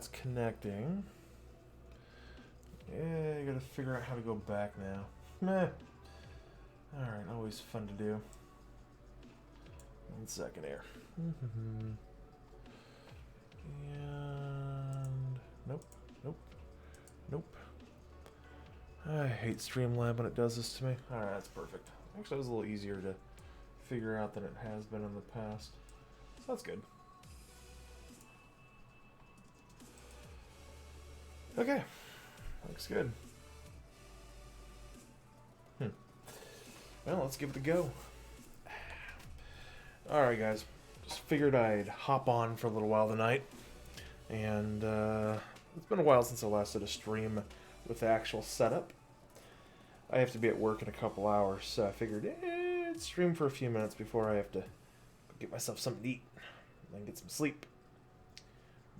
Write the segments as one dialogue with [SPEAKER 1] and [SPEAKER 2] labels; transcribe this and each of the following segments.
[SPEAKER 1] that's connecting. Yeah, I gotta figure out how to go back now. Meh. Alright, always fun to do. 1 second here. And nope, nope, nope. I hate Streamlab when it does this to me. Alright, that's perfect. Actually, it was a little easier to figure out than it has been in the past. So that's good. Okay. Looks good. Well, let's give it a go. Alright, guys. Just figured I'd hop on for a little while tonight. And it's been a while since I last did a stream with the actual setup. I have to be at work in a couple hours, so I figured I'd stream for a few minutes before I have to get myself something to eat and then get some sleep.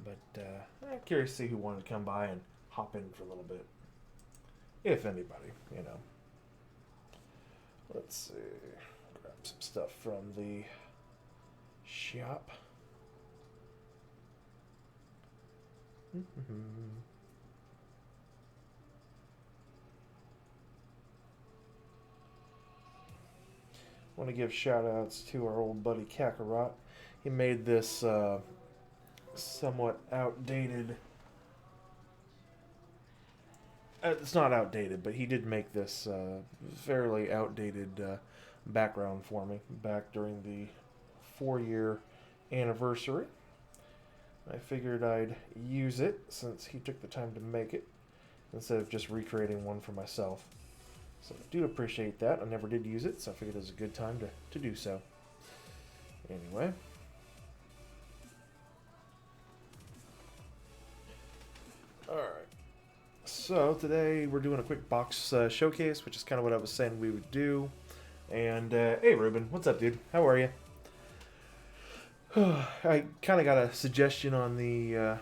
[SPEAKER 1] But I'm curious to see who wanted to come by and hop in for a little bit. If anybody, you know. Let's see. Grab some stuff from the shop. Want to give shout outs to our old buddy Kakarot. He made this somewhat outdated. It's not outdated, but he did make this fairly outdated background for me back during the 4-year anniversary. I figured I'd use it since he took the time to make it instead of just recreating one for myself. So I do appreciate that. I never did use it, so I figured it was a good time to do so. Anyway. Alright. So today we're doing a quick box showcase, which is kind of what I was saying we would do. And, hey Ruben, what's up, dude? How are you? I kind of got a suggestion on the,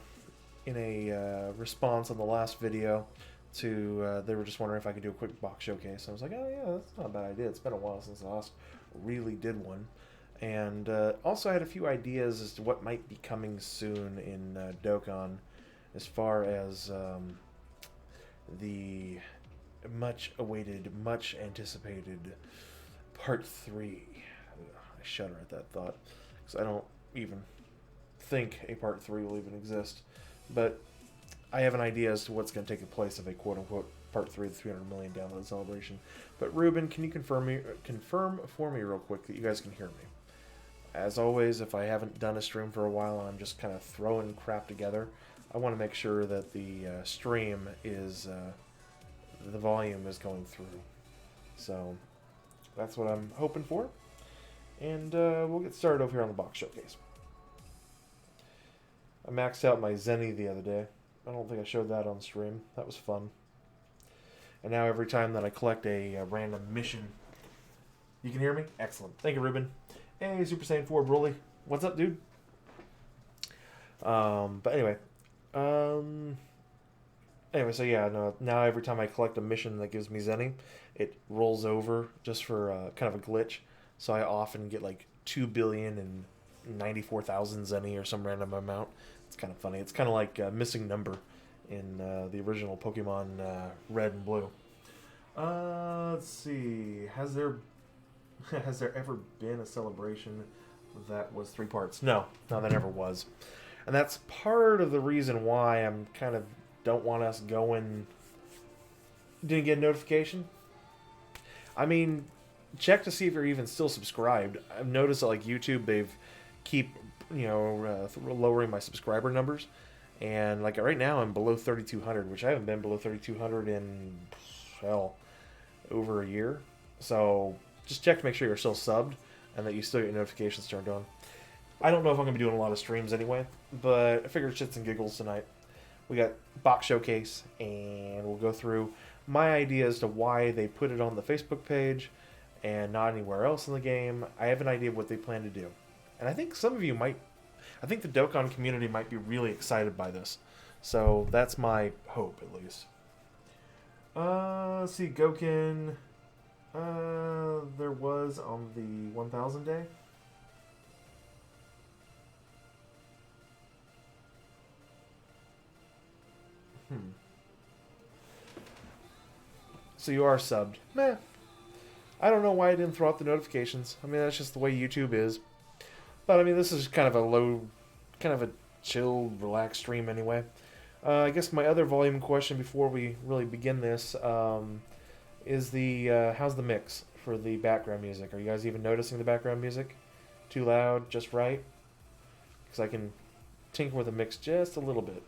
[SPEAKER 1] in a response on the last video to, they were just wondering if I could do a quick box showcase. I was like, oh yeah, that's not a bad idea. It's been a while since I last really did one. And also I had a few ideas as to what might be coming soon in Dokkan as far as the much awaited, much anticipated Part 3. I shudder at that thought because I don't even think a Part 3 will even exist. But I have an idea as to what's going to take place of a quote-unquote Part 3 of the 300 million download celebration. But Ruben, can you confirm for me real quick that you guys can hear me? As always, if I haven't done a stream for a while and I'm just kind of throwing crap together, I want to make sure that the stream is, the volume is going through. So that's what I'm hoping for. And we'll get started over here on the box showcase. I maxed out my Zenny the other day. I don't think I showed that on stream. That was fun. And now every time that I collect a random mission... You can hear me? Excellent. Thank you, Ruben. Hey, Super Saiyan 4 Broly. What's up, dude? But anyway. Anyway, so yeah, no, now every time I collect a mission that gives me Zenny, it rolls over just for kind of a glitch. So I often get like 2,094,000 Zenny or some random amount. It's kind of funny. It's kind of like Missing Number in the original Pokemon Red and Blue. Let's see. Has there ever been a celebration that was 3 parts? No, there never was. And that's part of the reason why I'm kind of don't want us going... Didn't get a notification? I mean, check to see if you're even still subscribed. I've noticed that, like, YouTube, they've keep, you know, lowering my subscriber numbers. And, like, right now I'm below 3,200, which I haven't been below 3,200 in, hell, over a year. So just check to make sure you're still subbed and that you still get your notifications turned on. I don't know if I'm going to be doing a lot of streams anyway, but I figured shits and giggles tonight. We got box showcase, and we'll go through my idea as to why they put it on the Facebook page and not anywhere else in the game. I have an idea of what they plan to do. And I think some of you might... I think the Dokkan community might be really excited by this. So that's my hope, at least. Let's see, Goken... there was on the 1000 day. So you are subbed. Meh. I don't know why I didn't throw out the notifications. I mean, that's just the way YouTube is. But, I mean, this is kind of a kind of a chill, relaxed stream anyway. I guess my other volume question before we really begin this is how's the mix for the background music? Are you guys even noticing the background music? Too loud, just right? Because I can tinker with the mix just a little bit.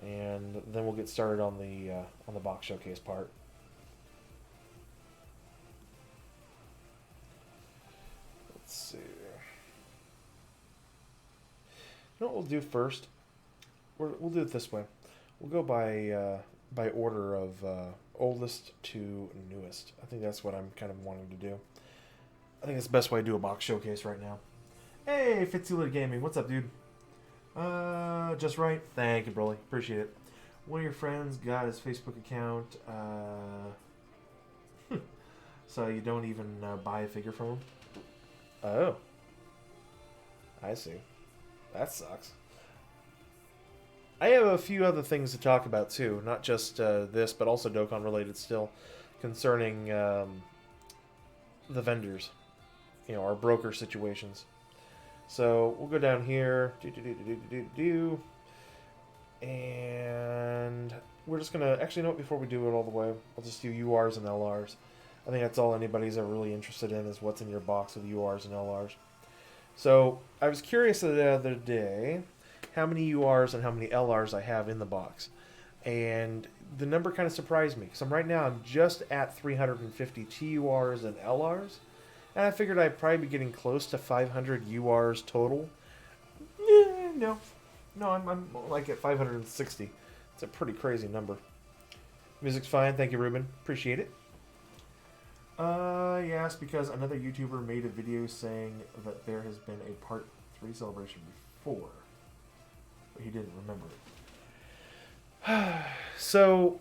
[SPEAKER 1] And then we'll get started on the box showcase part. Let's see. You know what we'll do first? We'll do it this way. We'll go by order of oldest to newest. I think that's what I'm kind of wanting to do. I think it's the best way to do a box showcase right now. Hey, Fitzy Gaming, what's up, dude? Just right. Thank you, Broly. Appreciate it. One of your friends got his Facebook account, so you don't even buy a figure from him? Oh. I see. That sucks. I have a few other things to talk about, too. Not just this, but also Dokkan related still, concerning the vendors. You know, our broker situations. So, we'll go down here. And we're just going to... Actually, no, before we do it all the way, we'll just do URs and LRs. I think that's all anybody's ever really interested in, is what's in your box with URs and LRs. So, I was curious the other day how many URs and how many LRs I have in the box. And the number kind of surprised me. Because right now, I'm just at 350 TURs and LRs. And I figured I'd probably be getting close to 500 URs total. No, I'm like at 560. It's a pretty crazy number. Music's fine. Thank you, Ruben. Appreciate it. Yes, because another YouTuber made a video saying that there has been a Part 3 celebration before. But he didn't remember it. So...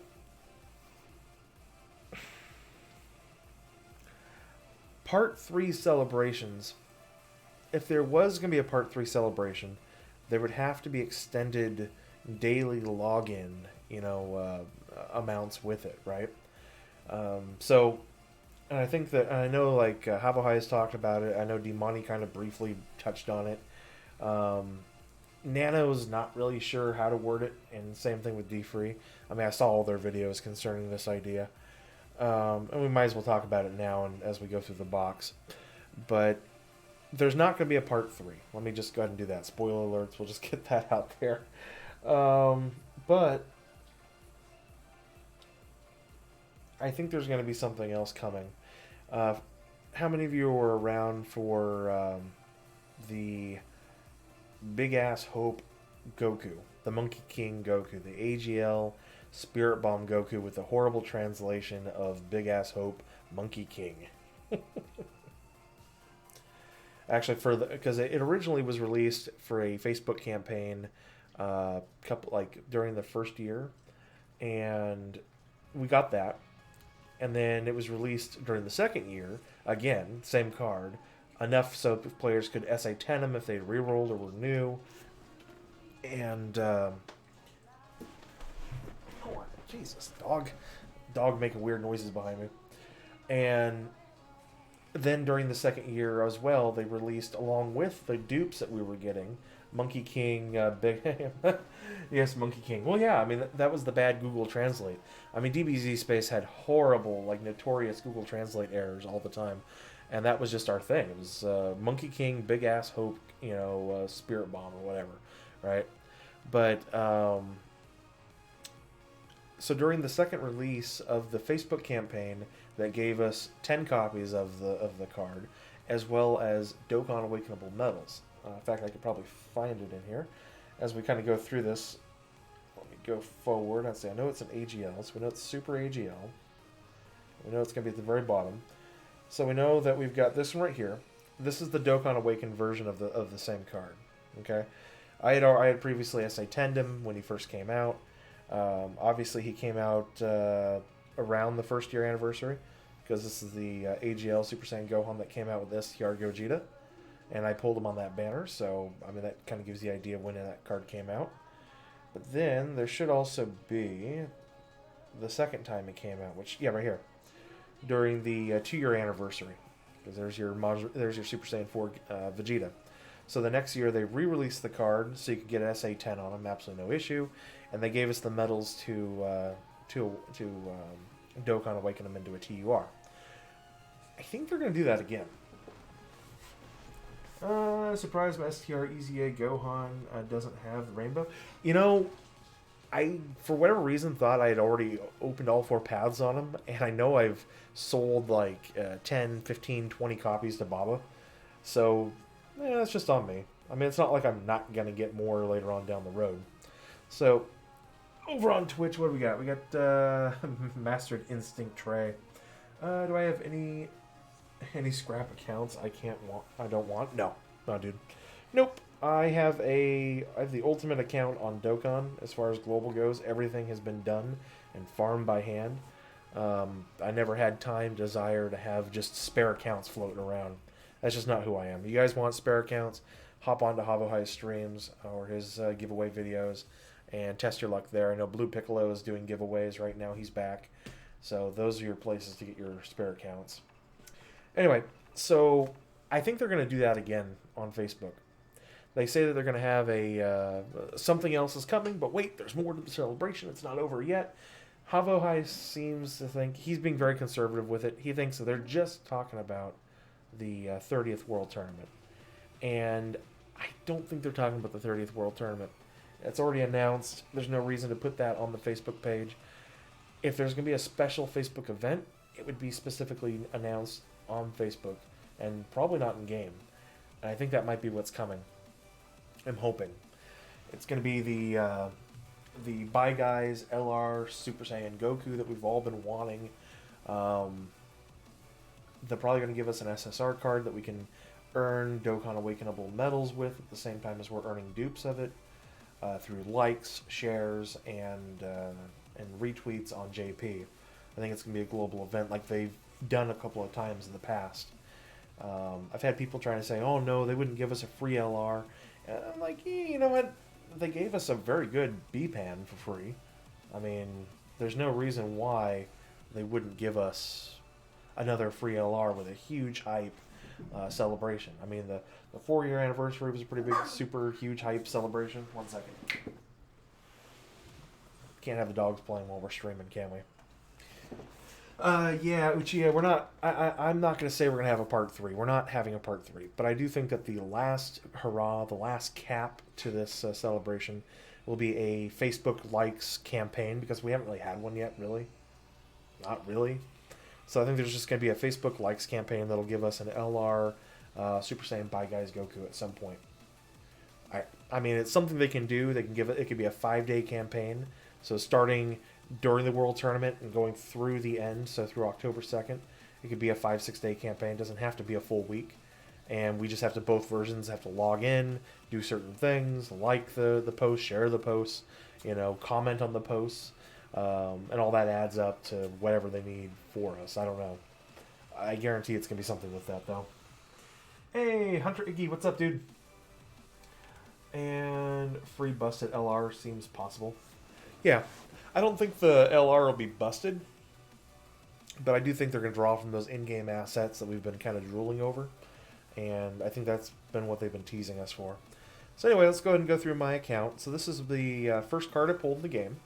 [SPEAKER 1] Part 3 celebrations, if there was going to be a Part 3 celebration, there would have to be extended daily login, amounts with it, right? And I think that, and I know, like, Havohai has talked about it. I know Dimani kind of briefly touched on it. Nano's not really sure how to word it, and same thing with D-Free. I mean, I saw all their videos concerning this idea. And we might as well talk about it now and as we go through the box. But there's not going to be a Part 3. Let me just go ahead and do that. Spoiler alerts. We'll just get that out there. But I think there's going to be something else coming. How many of you were around for the Big Ass Hope Goku? The Monkey King Goku. The AGL Spirit Bomb Goku with the horrible translation of Big Ass Hope Monkey King. Actually, because it originally was released for a Facebook campaign, during the first year, and we got that, and then it was released during the second year. Again, same card, enough so players could SA10 them if they rerolled or were new, and. Jesus, dog making weird noises behind me. And then during the second year as well, they released, along with the dupes that we were getting, Monkey King, yes, Monkey King. Well, yeah, I mean, that was the bad Google Translate. I mean, DBZ Space had horrible, notorious Google Translate errors all the time. And that was just our thing. It was Monkey King, Big Ass Hope, Spirit Bomb or whatever, right? But, so during the second release of the Facebook campaign that gave us 10 copies of the card, as well as Dokkan Awakenable medals. In fact, I could probably find it in here. As we kind of go through this, let me go forward. I know it's an AGL, so we know it's Super AGL. We know it's going to be at the very bottom. So we know that we've got this one right here. This is the Dokkan Awakened version of the same card. Okay, I had previously SA10'd him when he first came out. Obviously, he came out around the first year anniversary, because this is the AGL Super Saiyan Gohan that came out with this Hyar Gogeta, and I pulled him on that banner, so I mean that kind of gives the idea of when that card came out. But then there should also be the second time it came out, which, yeah, right here, during the 2-year anniversary. Because there's your Super Saiyan 4 Vegeta. So the next year they re-released the card so you could get an SA10 on them, absolutely no issue, and they gave us the medals to Dokkan awaken them into a TUR. I think they're going to do that again. Surprised my STR EZA Gohan doesn't have the rainbow. You know, I, for whatever reason, thought I had already opened all 4 paths on him, and I know I've sold like 10, 15, 20 copies to Baba. So, it's just on me. I mean, it's not like I'm not going to get more later on down the road. So, over on Twitch, what do we got? We got Mastered Instinct Trey. Do I have any scrap accounts I don't want? No, dude. Nope. I have the ultimate account on Dokkan as far as global goes. Everything has been done and farmed by hand. I never had time, desire to have just spare accounts floating around. That's just not who I am. You guys want spare accounts? Hop onto Havo High's streams or his giveaway videos and test your luck there. I know Blue Piccolo is doing giveaways right now. He's back. So those are your places to get your spare accounts. Anyway, so I think they're going to do that again on Facebook. They say that they're going to have a something else is coming, but wait, there's more to the celebration. It's not over yet. Havo High seems to think he's being very conservative with it. He thinks that they're just talking about the 30th World Tournament. And I don't think they're talking about the 30th World Tournament. It's already announced. There's no reason to put that on the Facebook page. If there's going to be a special Facebook event, it would be specifically announced on Facebook and probably not in game. And I think that might be what's coming. I'm hoping. It's going to be the Bye Guys LR Super Saiyan Goku that we've all been wanting. They're probably going to give us an SSR card that we can earn Dokkan Awakenable medals with at the same time as we're earning dupes of it through likes, shares, and retweets on JP. I think it's going to be a global event like they've done a couple of times in the past. I've had people trying to say, oh no, they wouldn't give us a free LR. And I'm like, you know what? They gave us a very good B-Pan for free. I mean, there's no reason why they wouldn't give us another free LR with a huge hype celebration. I mean, the 4-year anniversary was a pretty big, super huge hype celebration. 1 second. Can't have the dogs playing while we're streaming, can we? Yeah, Uchiha, we're not... I'm not going to say we're going to have a part 3. We're not having a part 3. But I do think that the last hurrah, the last cap to this celebration will be a Facebook likes campaign, because we haven't really had one yet, really. Not really. So I think there's just going to be a Facebook likes campaign that'll give us an LR Super Saiyan Bye Guys Goku at some point. I mean, it's something they can do. They can give it... It could be a 5-day campaign. So starting during the World Tournament and going through the end, so through October 2nd, it could be a 5-6 day campaign. It doesn't have to be a full week. And we just have to, both versions have to log in, do certain things, like the post, share the posts, comment on the posts, and all that adds up to whatever they need for us. I don't know. I guarantee it's going to be something with that, though. Hey, Hunter Iggy, what's up, dude? And free busted LR seems possible. Yeah, I don't think the LR will be busted, but I do think they're going to draw from those in-game assets that we've been kind of drooling over, and I think that's been what they've been teasing us for. So anyway, let's go ahead and go through my account. So this is the first card I pulled in the game,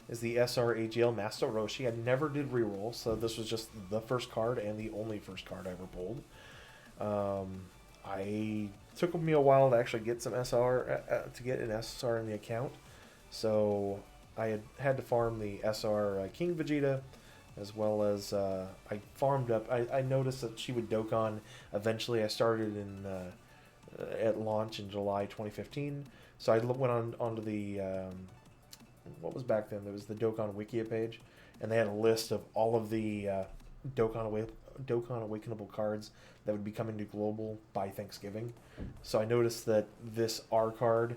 [SPEAKER 1] is the SR AGL Master Roshi. I never did reroll, so this was just the first card and the only first card I ever pulled. I took me a while to actually get some SR, to get an SR in the account, so I had to farm the SR King Vegeta, as well as I farmed up. I noticed that she would Dokkan eventually. I started in at launch in July 2015, so I went onto the what was back then? There was the Dokkan Wikia page, and they had a list of all of the Dokkan Awakenable cards that would be coming to global by Thanksgiving. So I noticed that this R card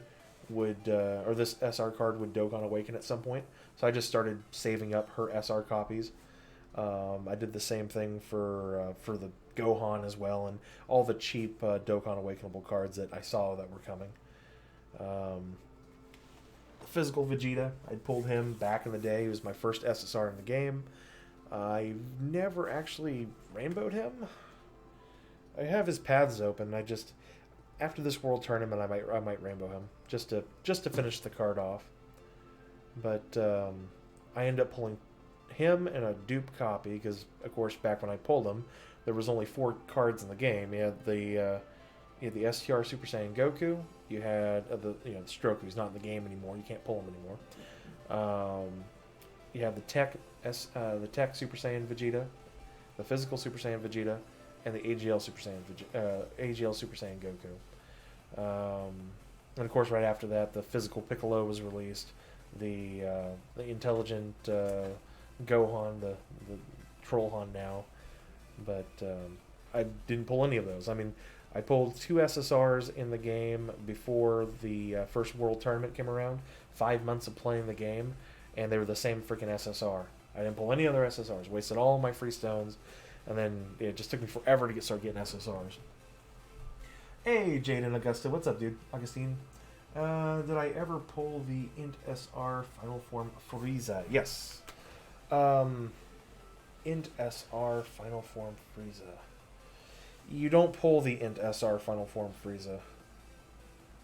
[SPEAKER 1] would or this SR card would Dokkan Awaken at some point. So I just started saving up her SR copies. I did the same thing for the Gohan as well, and all the cheap Dokkan Awakenable cards that I saw that were coming. Physical Vegeta. I pulled him back in the day. He was my first SSR in the game. I never actually rainbowed him. I have his paths open. I just, after this world tournament, I might rainbow him just to finish the card off. But I ended up pulling him and a dupe copy because, of course, back when I pulled him, there was only 4 cards in the game. You had the STR Super Saiyan Goku. You had the Stroke, who's not in the game anymore. You can't pull him anymore. You have the Tech Super Saiyan Vegeta, the Physical Super Saiyan Vegeta, and the AGL Super Saiyan Goku. And of course, right after that, the Physical Piccolo was released. The Intelligent Gohan, the Troll Han now, but I didn't pull any of those. I mean, I pulled 2 SSRs in the game before the first World Tournament came around. 5 months of playing the game, and they were the same freaking SSR. I didn't pull any other SSRs. Wasted all my free stones, and then it just took me forever to start getting SSRs. Hey, Jade and Augusta. What's up, dude? Augustine. Did I ever pull the Int SR Final Form Frieza? Yes. Int SR Final Form Frieza. You don't pull the Int SR Final Form Frieza.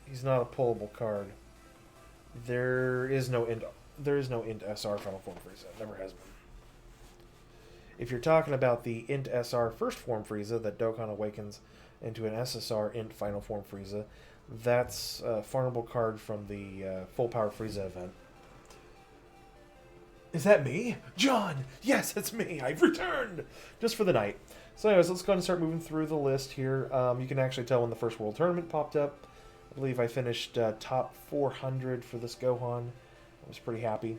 [SPEAKER 1] He's not a pullable card. There is no Int SR Final Form Frieza. It never has been. If you're talking about the Int SR First Form Frieza that Dokkan awakens into an SSR Int Final Form Frieza, that's a farmable card from the Full Power Frieza event. Is that me? John! Yes, it's me! I've returned! Just for the night. So anyways, let's go ahead and start moving through the list here. You can actually tell when the first World Tournament popped up. I believe I finished top 400 for this Gohan. I was pretty happy.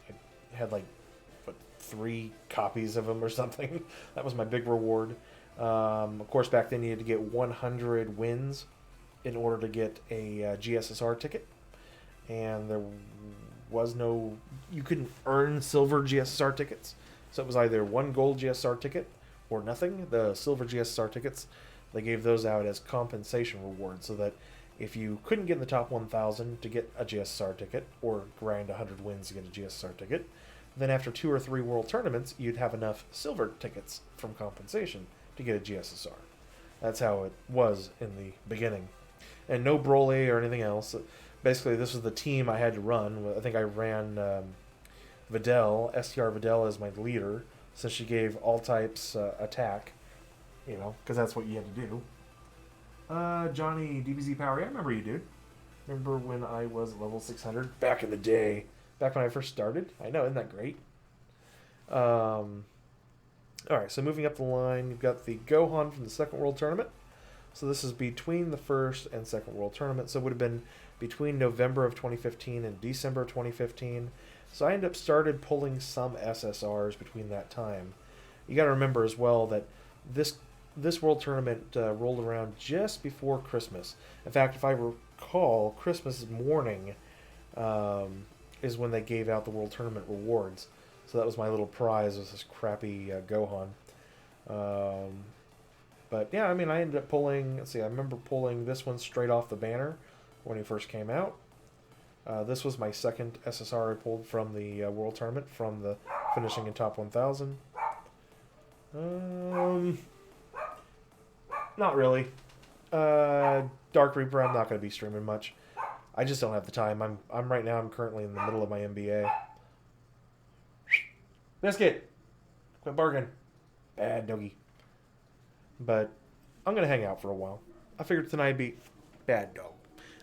[SPEAKER 1] I had like, 3 copies of him or something. That was my big reward. Of course, back then you had to get 100 wins in order to get a GSSR ticket. And there was no... You couldn't earn silver GSSR tickets. So it was either 1 gold GSSR ticket or nothing. The silver GSSR tickets, they gave those out as compensation rewards, so that if you couldn't get in the top 1,000 to get a GSSR ticket, or grind 100 wins to get a GSSR ticket, then after 2 or 3 world tournaments, you'd have enough silver tickets from compensation to get a GSSR. That's how it was in the beginning. And no Broly or anything else. Basically, this was the team I had to run. I think I ran Videl, STR Videl, as my leader, since she gave all types attack, because that's what you had to do. Johnny DBZ Power, yeah, I remember you, dude. Remember when I was level 600? Back in the day. Back when I first started. I know, isn't that great? Alright, so moving up the line, you've got the Gohan from the Second World Tournament. So this is between the First and Second World Tournament. So it would have been between November of 2015 and December of 2015. So I ended up started pulling some SSRs between that time. You got to remember as well that this World Tournament rolled around just before Christmas. In fact, if I recall, Christmas morning is when they gave out the World Tournament rewards. So that was my little prize, was this crappy Gohan. But yeah, I mean, I ended up pulling, let's see, I remember pulling this one straight off the banner when he first came out. This was my second SSR I pulled from the World Tournament, from the finishing in top 1,000. Not really. Dark Reaper, I'm not going to be streaming much. I just don't have the time. I'm currently in the middle of my MBA. Biscuit! Quit barking. Bad doggy. But I'm going to hang out for a while. I figured tonight would be... Bad dog.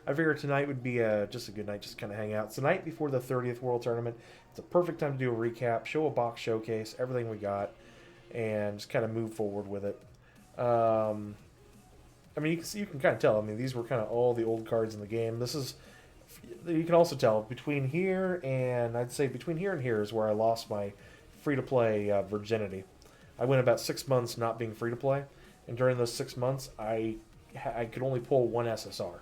[SPEAKER 1] I figured tonight would be just a good night, just kind of hang out. It's the night before the 30th World Tournament. It's a perfect time to do a recap, show a box showcase, everything we got, and just kind of move forward with it. I mean, you can kind of tell. I mean, these were kind of all the old cards in the game. This is... You can also tell, between here and... I'd say between here and here is where I lost my free-to-play virginity. I went about 6 months not being free-to-play, and during those 6 months, I could only pull 1 SSR.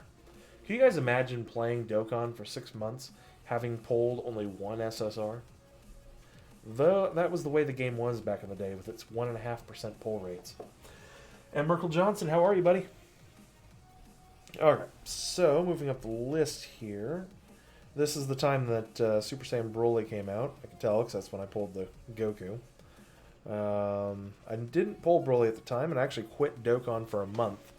[SPEAKER 1] Can you guys imagine playing Dokkan for 6 months, having pulled only 1 SSR? Though that was the way the game was back in the day, with its 1.5% pull rates. And Merkel Johnson, how are you, buddy? Alright, so moving up the list here. This is the time that Super Saiyan Broly came out. I can tell because that's when I pulled the Goku. I didn't pull Broly at the time, and I actually quit Dokkan for a month.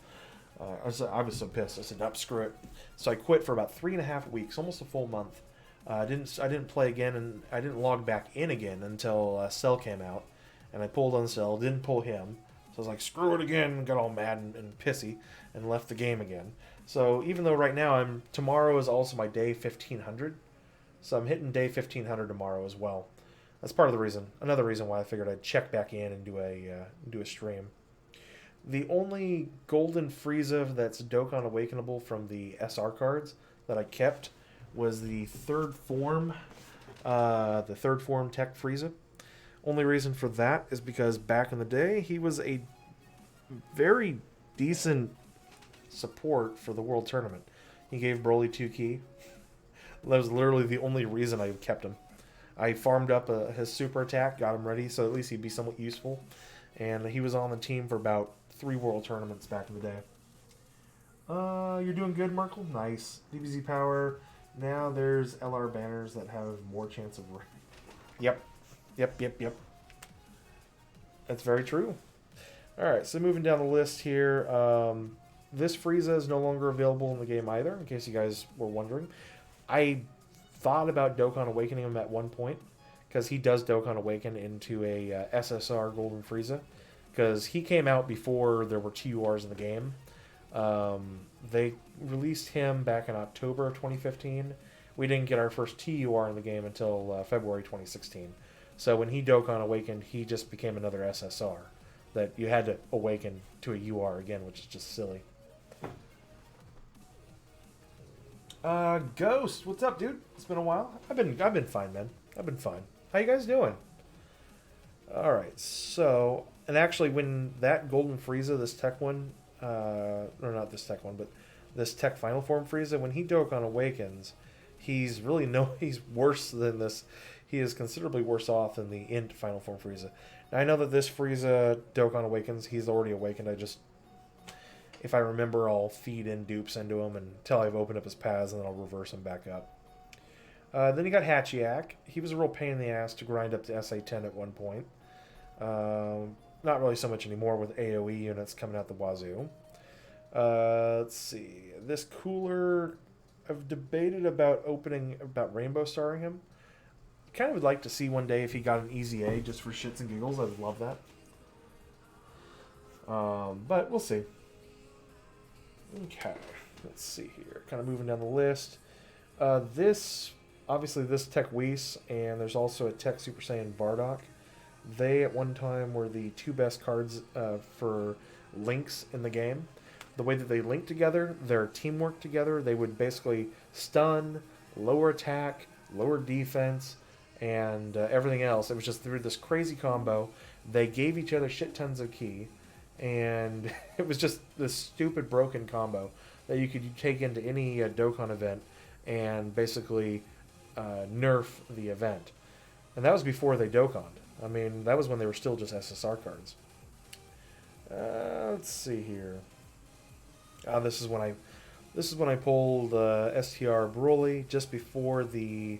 [SPEAKER 1] I was so pissed. I said, "Nope, screw it." So I quit for about 3.5 weeks, almost a full month. I didn't play again, and I didn't log back in again until Cell came out, and I pulled on Cell. Didn't pull him, so I was like, "Screw it again!" Got all mad and pissy, and left the game again. So even though right now tomorrow is also my day 1500, so I'm hitting day 1500 tomorrow as well. That's part of the reason. Another reason why I figured I'd check back in and do a stream. The only golden Frieza that's Dokkan Awakenable from the SR cards that I kept was the third form Tech Frieza. Only reason for that is because back in the day he was a very decent support for the World Tournament. He gave Broly 2 ki. That was literally the only reason I kept him. I farmed up his super attack, got him ready, so at least he'd be somewhat useful. And he was on the team for about 3 World Tournaments back in the day. You're doing good, Merkel? Nice. DBZ Power. Now there's LR banners that have more chance of... Yep. That's very true. Alright, so moving down the list here. This Frieza is no longer available in the game either, in case you guys were wondering. I thought about Dokkan Awakening him at one point, because he does Dokkan Awaken into a SSR Golden Frieza, because he came out before there were TURs in the game. They released him back in October of 2015. We didn't get our first TUR in the game until February 2016. So when he Dokkan Awakened, he just became another SSR that you had to awaken to a UR again, which is just silly. Ghost, what's up, dude? It's been a while. I've been fine, man. I've been fine. How you guys doing? All right. So, and actually, when that Golden Frieza, this Tech one, or not this Tech one, but this Tech Final Form Frieza, when he Dokkan Awakens, he's worse than this. He is considerably worse off than the Int Final Form Frieza. Now, I know that this Frieza Dokkan Awakens, he's already awakened. If I remember, I'll feed in dupes into him until I've opened up his paths, and then I'll reverse him back up. Then you got Hachiak. He was a real pain in the ass to grind up to SA10 at one point. Not really so much anymore with AoE units coming out the wazoo. Let's see. This cooler, I've debated about Rainbow Starring him. Kind of would like to see one day if he got an easy A just for shits and giggles. I would love that. But we'll see. Okay, let's see here. Kind of moving down the list. This Tech Whis, and there's also a Tech Super Saiyan Bardock. They, at one time, were the 2 best cards for links in the game. The way that they link together, their teamwork together, they would basically stun, lower attack, lower defense, and everything else. It was just through this crazy combo. They gave each other shit tons of ki. And it was just this stupid broken combo that you could take into any Dokkan event and basically nerf the event. And that was before they Dokkanned. I mean, that was when they were still just SSR cards. Let's see here. This is when I pulled STR Broly just before I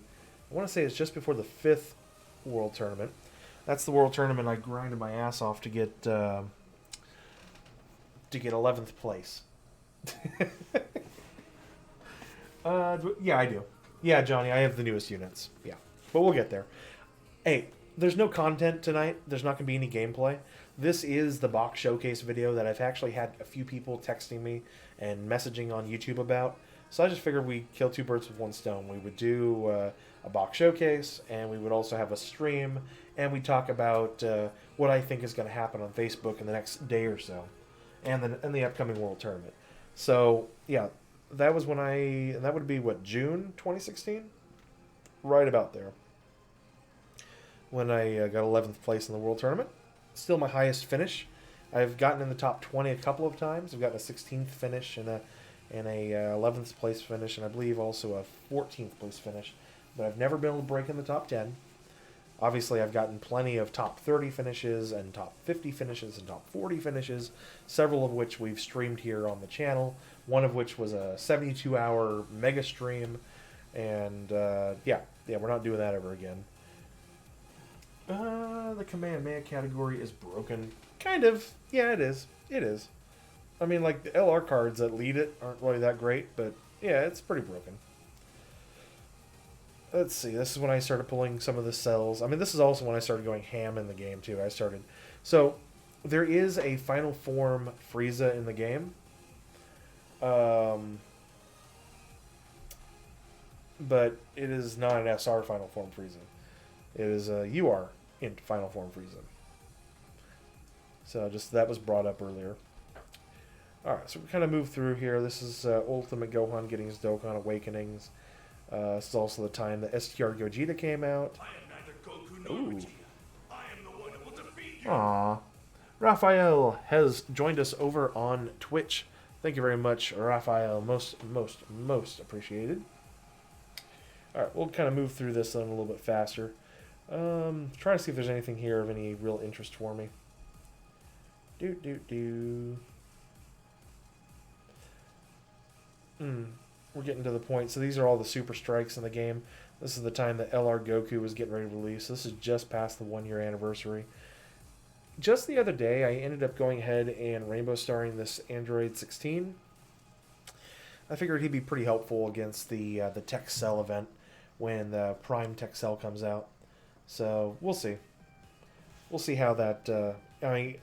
[SPEAKER 1] want to say it's just before the 5th World Tournament. That's the World Tournament I grinded my ass off to get 11th place. Yeah, I do. Yeah, Johnny, I have the newest units. Yeah, but we'll get there. Hey, there's no content tonight. There's not going to be any gameplay. This is the box showcase video that I've actually had a few people texting me and messaging on YouTube about. So I just figured we'd kill 2 birds with one stone. We would do a box showcase, and we would also have a stream, and we'd talk about what I think is going to happen on Facebook in the next day or so, and the upcoming World Tournament. So, yeah, that would be, June 2016? Right about there. When I got 11th place in the World Tournament. Still my highest finish. I've gotten in the top 20 a couple of times. I've gotten a 16th finish and a 11th place finish, and I believe also a 14th place finish. But I've never been able to break in the top 10. Obviously, I've gotten plenty of top 30 finishes and top 50 finishes and top 40 finishes, several of which we've streamed here on the channel, one of which was a 72-hour mega stream, And yeah, we're not doing that ever again. The Kamehameha category is broken. Kind of. Yeah, it is. It is. I mean, like, the LR cards that lead it aren't really that great, but yeah, it's pretty broken. Let's see. This is when I started pulling some of the cells. I mean, this is also when I started going ham in the game, too. So, there is a Final Form Frieza in the game. But it is not an SR Final Form Frieza. It is a UR in Final Form Frieza. So, just that was brought up earlier. Alright, so we kind of move through here. This is Ultimate Gohan getting his Dokkan Awakenings. This is also the time that STR Gogeta came out.
[SPEAKER 2] I am neither Goku nor Vegeta. I am the one who will defeat you.
[SPEAKER 1] Aww. Raphael has joined us over on Twitch. Thank you very much, Raphael. Most appreciated. Alright, we'll kind of move through this then a little bit faster. Trying to see if there's anything here of any real interest for me. We're getting to the point. So these are all the super strikes in the game. This is the time that LR Goku was getting ready to release. This is just past the 1 year anniversary. Just the other day, I ended up going ahead and rainbow starring this Android 16. I figured he'd be pretty helpful against the Tech Cell event when the Prime Tech Cell comes out. So we'll see. We'll see how that. I mean,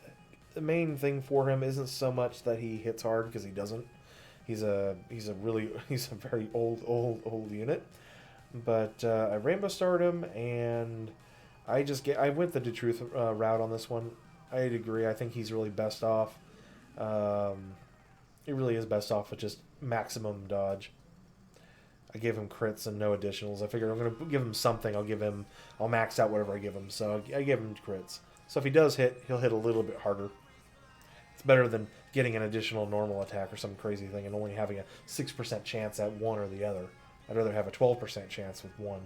[SPEAKER 1] the main thing for him isn't so much that he hits hard, because he doesn't. He's a very old unit. But I rainbow starred him, and I went the Truth route on this one. I'd agree. I think he's really best off. He really is best off with just maximum dodge. I gave him crits and no additionals. I figured I'm going to give him something. I'll max out whatever I give him. So I give him crits. So if he does hit, he'll hit a little bit harder. It's better than getting an additional normal attack or some crazy thing and only having a 6% chance at one or the other. I'd rather have a 12% chance with one.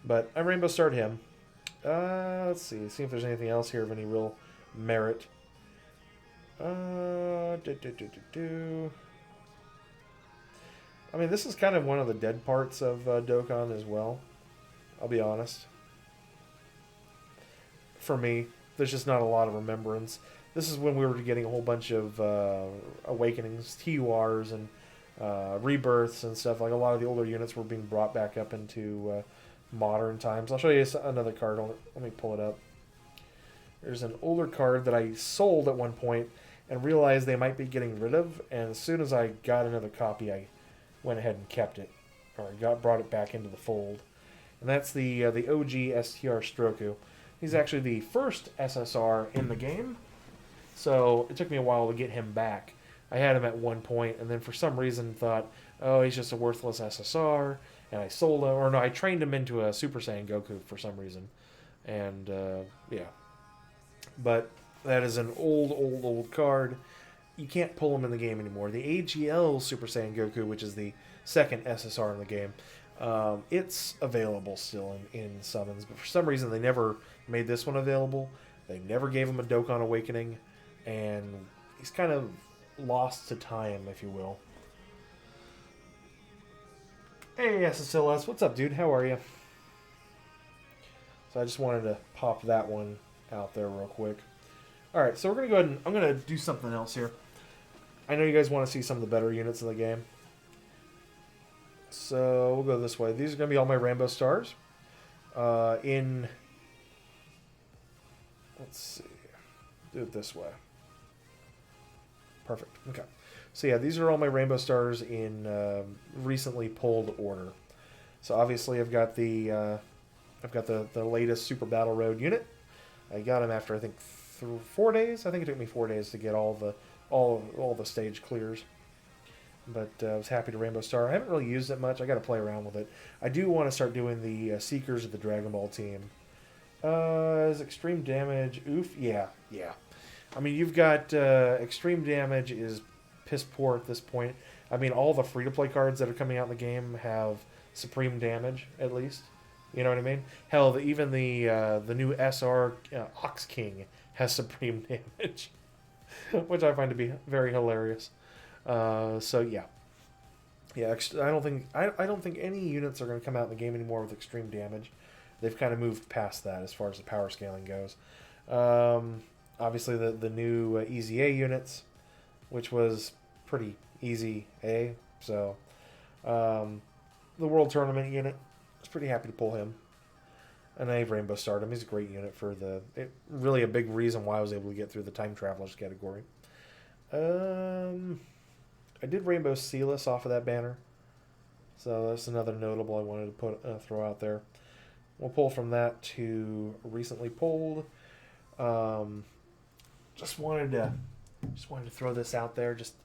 [SPEAKER 1] But I rainbow starred him. Let's see if there's anything else here of any real merit. I mean, this is kind of one of the dead parts of Dokkan as well. I'll be honest. For me, there's just not a lot of remembrance. This is when we were getting a whole bunch of awakenings, TURs, and rebirths and stuff. Like, a lot of the older units were being brought back up into modern times. I'll show you another card. Let me pull it up. There's an older card that I sold at one point and realized they might be getting rid of. And as soon as I got another copy, I went ahead and kept it, or brought it back into the fold. And that's the OG STR Stroku. He's actually the first SSR in the game. So it took me a while to get him back. I had him at one point, and then for some reason thought, oh, he's just a worthless SSR, and I sold him, or no, I trained him into a Super Saiyan Goku for some reason. And, yeah. But that is an old card. You can't pull him in the game anymore. The AGL Super Saiyan Goku, which is the second SSR in the game, it's available still in summons, but for some reason they never made this one available. They never gave him a Dokkan Awakening, and he's kind of lost to time, if you will. Hey, SSLS, what's up, dude? How are you? So I just wanted to pop that one out there real quick. Alright, so we're going to go ahead and I'm going to do something else here. I know you guys want to see some of the better units in the game. So we'll go this way. These are going to be all my Rainbow Stars. Let's see. Do it this way. Perfect. Okay. So yeah, these are all my Rainbow Stars in recently pulled order. So obviously I've got the latest Super Battle Road unit. I got him after I think 4 days. I think it took me 4 days to get all the stage clears. But I was happy to Rainbow Star. I haven't really used it much. I got to play around with it. I do want to start doing the Seekers of the Dragon Ball team. Is extreme damage? Oof. Yeah. I mean, you've got extreme damage is piss poor at this point. I mean, all the free-to-play cards that are coming out in the game have supreme damage, at least. You know what I mean? Hell, even the new SR Ox King has supreme damage, which I find to be very hilarious. So yeah, Yeah, I don't think any units are going to come out in the game anymore with extreme damage. They've kind of moved past that as far as the power scaling goes. Obviously, the new Easy A units, which was pretty easy A. So, the World Tournament unit, I was pretty happy to pull him. And I have Rainbow Stardom. He's a great unit for really a big reason why I was able to get through the Time Travelers category. I did Rainbow Sealess off of that banner. So that's another notable I wanted to throw out there. We'll pull from that to recently pulled. Just wanted to throw this out there, just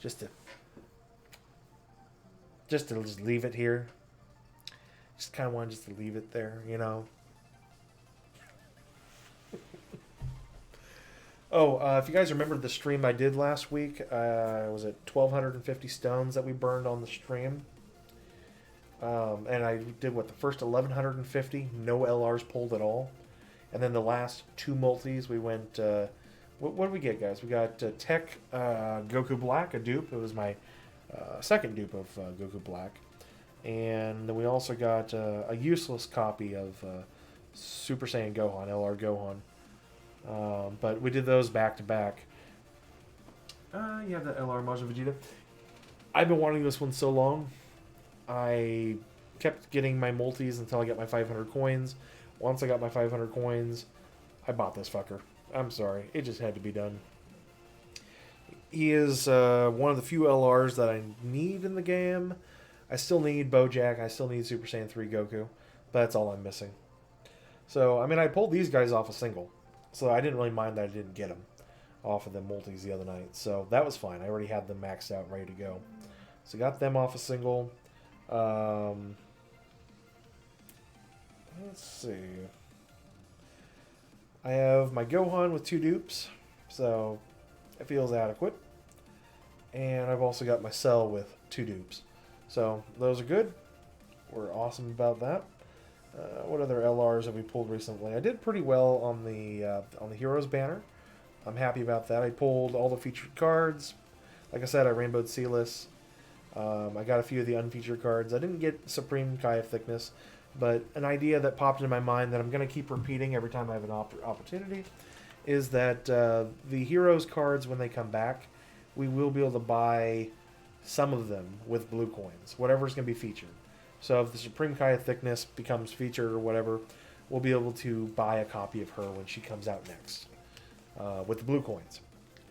[SPEAKER 1] to leave it here. Just kind of wanted just to leave it there, you know. Oh, if you guys remember the stream I did last week, was it 1,250 stones that we burned on the stream? And I did, the first 1,150, no LRs pulled at all. And then the last two multis, we went, what did we get, guys? We got Tech Goku Black, a dupe. It was my second dupe of Goku Black. And then we also got a useless copy of Super Saiyan Gohan, LR Gohan. But we did those back to back. You have the LR Majin Vegeta. I've been wanting this one so long. I kept getting my multis until I got my 500 coins. Once I got my 500 coins, I bought this fucker. I'm sorry. It just had to be done. He is one of the few LRs that I need in the game. I still need Bojack. I still need Super Saiyan 3 Goku. But that's all I'm missing. So, I mean, I pulled these guys off a single. So I didn't really mind that I didn't get them off of the multis the other night. So that was fine. I already had them maxed out, ready to go. So got them off a single. Let's see. I have my Gohan with 2 dupes. So it feels adequate. And I've also got my Cell with 2 dupes. So those are good. We're awesome about that. What other LRs have we pulled recently? I did pretty well on the Heroes banner. I'm happy about that. I pulled all the featured cards. Like I said, I rainbowed Sealess. I got a few of the unfeatured cards. I didn't get Supreme Kai of Thickness, but an idea that popped into my mind that I'm going to keep repeating every time I have an opportunity is that the Heroes cards, when they come back, we will be able to buy some of them with blue coins, whatever's going to be featured. So if the Supreme Kai of Thickness becomes featured or whatever, we'll be able to buy a copy of her when she comes out next with the blue coins.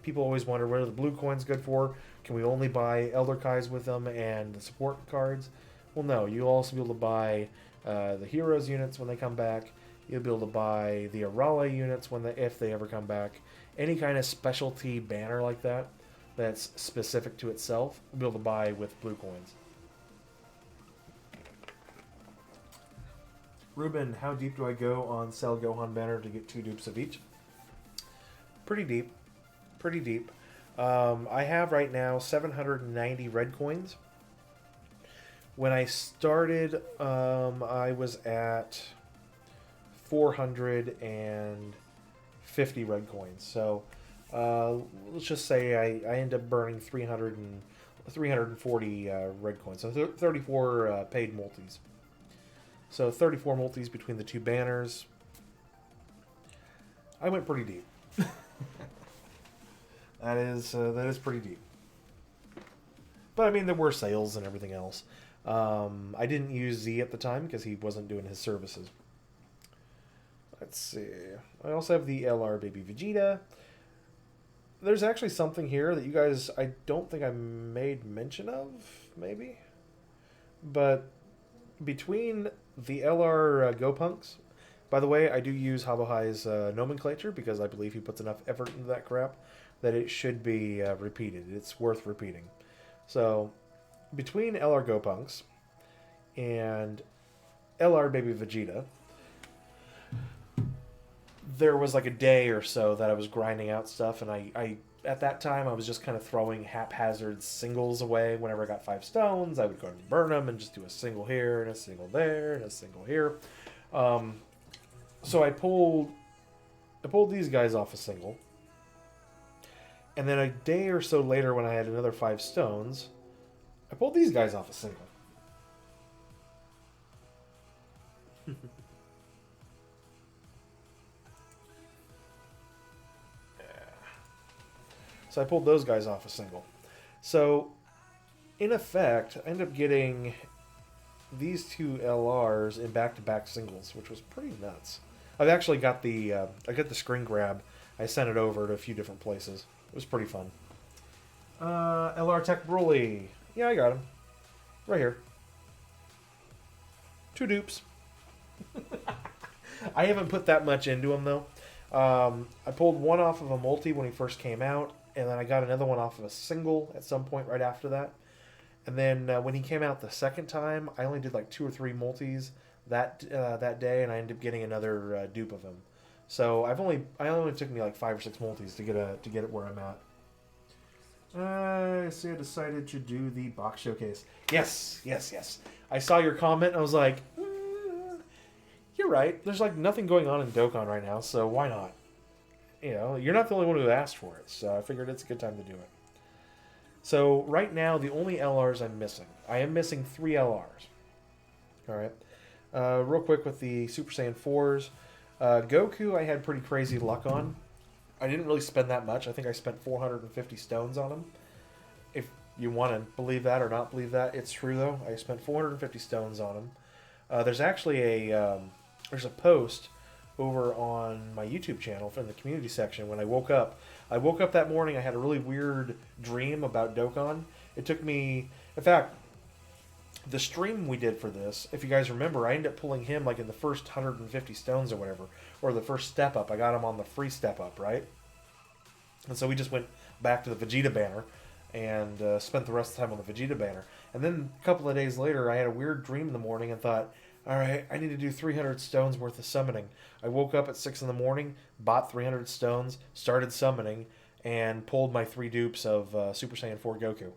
[SPEAKER 1] People always wonder, what are the blue coins good for? Can we only buy Elder Kais with them and the support cards? Well, no. You'll also be able to buy the Heroes units when they come back. You'll be able to buy the Arale units if they ever come back. Any kind of specialty banner like that that's specific to itself, we'll be able to buy with blue coins. Ruben, how deep do I go on Cell Gohan banner to get 2 dupes of each? Pretty deep. Pretty deep. I have right now 790 red coins. When I started, I was at 450 red coins. So let's just say I end up burning 340 red coins. So 34 paid multis. So 34 multis between the 2 banners. I went pretty deep. That is pretty deep. But I mean, there were sales and everything else. I didn't use Z at the time because he wasn't doing his services. Let's see. I also have the LR Baby Vegeta. There's actually something here that you guys, I don't think I made mention of, maybe. But between the LR Gopunks, by the way, I do use Habohai's nomenclature because I believe he puts enough effort into that crap that it should be repeated. It's worth repeating. So, between LR Gopunks and LR Baby Vegeta, there was like a day or so that I was grinding out stuff, and I at that time I was just kind of throwing haphazard singles away. Whenever I got 5 stones, I would go and burn them and just do a single here and a single there and a single here. So I pulled these guys off a single. And then a day or so later, when I had another 5 stones, I pulled these guys off a single. So I pulled those guys off a single. So, in effect, I ended up getting these two LRs in back-to-back singles, which was pretty nuts. I've actually got the I got the screen grab. I sent it over to a few different places. It was pretty fun. LR Tech Broly. Yeah, I got him. Right here. 2 dupes. I haven't put that much into him, though. I pulled one off of a multi when he first came out, and then I got another one off of a single at some point right after that. And then when he came out the second time, I only did like 2 or 3 multis that day, and I ended up getting another dupe of him. So I only took me like 5 or 6 multis to get it where I'm at. I see. I decided to do the box showcase. Yes. I saw your comment. And I was like, you're right. There's like nothing going on in Dokkan right now, so why not? You know, you're not the only one who asked for it, so I figured it's a good time to do it. So right now, the only LRs I'm missing. I am missing 3 LRs. All right. Real quick with the Super Saiyan 4s. Goku, I had pretty crazy luck on. I didn't really spend that much. I think I spent 450 stones on him. If you want to believe that or not believe that, it's true though. I spent 450 stones on him. There's actually there's a post over on my YouTube channel from the community section when I woke up. I woke up that morning. I had a really weird dream about Dokkan. It took me, in fact, the stream we did for this, if you guys remember, I ended up pulling him like in the first 150 stones or whatever, or the first step up. I got him on the free step up, right? And so we just went back to the Vegeta banner and spent the rest of the time on the Vegeta banner. And then a couple of days later, I had a weird dream in the morning and thought, all right, I need to do 300 stones worth of summoning. I woke up at 6 in the morning, bought 300 stones, started summoning, and pulled my 3 dupes of Super Saiyan 4 Goku.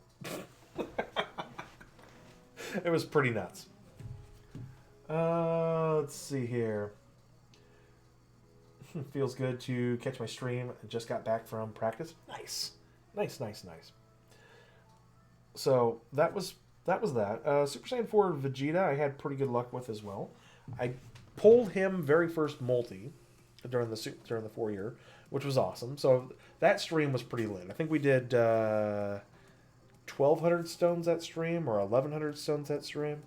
[SPEAKER 1] It was pretty nuts. Let's see here. Feels good to catch my stream. I just got back from practice. Nice. So that was that. Super Saiyan 4 Vegeta I had pretty good luck with as well. I pulled him very first multi during the 4-year, which was awesome. So that stream was pretty lit. I think we did 1,200 stones that stream or 1,100 stones that stream,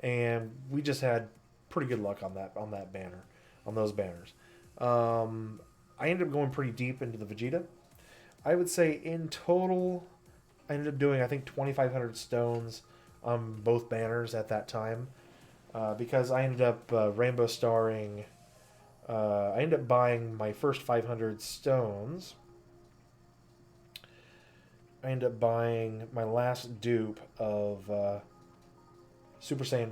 [SPEAKER 1] and we just had pretty good luck on that banner, on those banners. I ended up going pretty deep into the Vegeta. I would say in total, I ended up doing I think 2,500 stones on both banners at that time, because I ended up rainbow starring. I ended up buying my first 500 stones. I ended up buying my last dupe of Super Saiyan,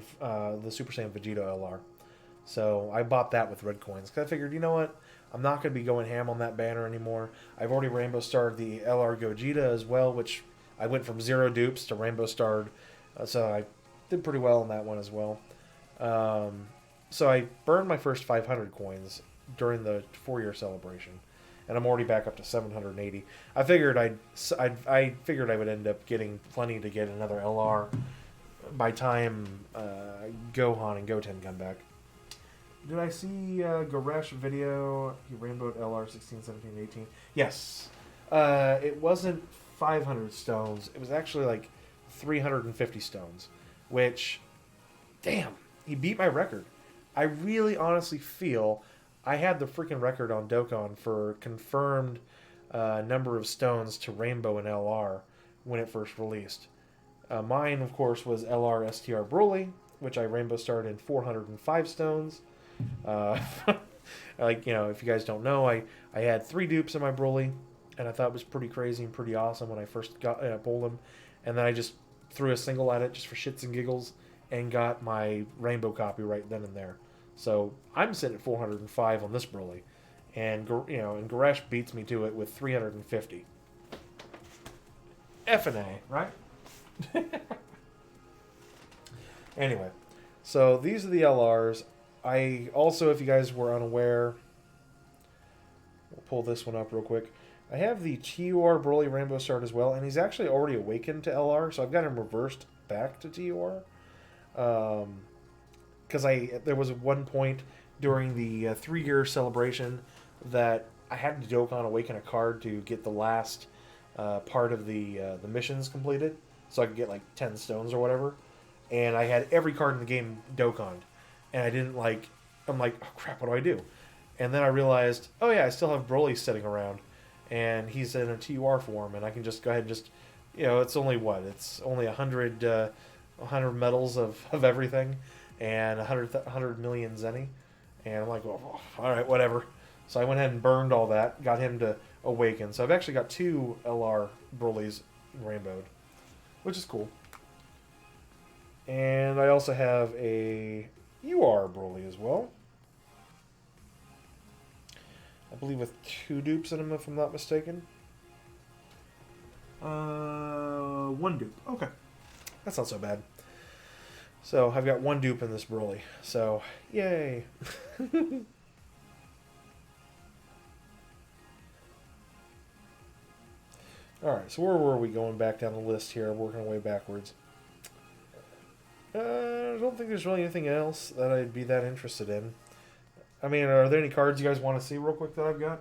[SPEAKER 1] the Super Saiyan Vegeta LR. So I bought that with red coins because I figured, you know what, I'm not going to be going ham on that banner anymore. I've already rainbow starred the LR Gogeta as well, which I went from 0 dupes to rainbow starred, so I did pretty well on that one as well. So I burned my first 500 coins during the 4-year celebration, and I'm already back up to 780. I figured I figured I would end up getting plenty to get another LR by time Gohan and Goten come back. Did I see Goresh video? He rainbowed LR 16, 17, 18. Yes. It wasn't 500 stones. It was actually like 350 stones, which, damn, he beat my record. I really honestly feel I had the freaking record on Dokkan for confirmed number of stones to rainbow in LR when it first released. Mine, of course, was LR STR Broly, which I rainbow starred in 405 stones. Like, you know, if you guys don't know, I had 3 dupes in my Broly, and I thought it was pretty crazy and pretty awesome when I first pulled them. And then I just threw a single at it just for shits and giggles and got my rainbow copy right then and there. So I'm sitting at 405 on this Broly, and and Goresh beats me to it with 350. F&A, right? Anyway, so these are the LRs. I also, if you guys were unaware, we'll pull this one up real quick. I have the TUR Broly Rainbow Start as well, and he's actually already awakened to LR, so I've got him reversed back to TUR. Because there was one point during the 3-year celebration that I had to Dokkan Awaken a card to get the last part of the missions completed, so I could get like 10 stones or whatever. And I had every card in the game Dokkanned, and I didn't like. I'm like, oh crap, what do I do? And then I realized, oh yeah, I still have Broly sitting around, and he's in a TUR form, and I can just go ahead and just, it's only what? It's only 100 medals of everything, and 100 million Zenny. And I'm like, well, all right, whatever. So I went ahead and burned all that, got him to awaken. So I've actually got 2 LR Broly's rainbowed, which is cool. And I also have a UR Broly as well. I believe with 2 dupes in him, if I'm not mistaken. 1 dupe. Okay. That's not so bad. So I've got 1 dupe in this Broly. So, yay. Alright, so where were we going back down the list here, working our way backwards? I don't think there's really anything else that I'd be that interested in. I mean, are there any cards you guys want to see real quick that I've got?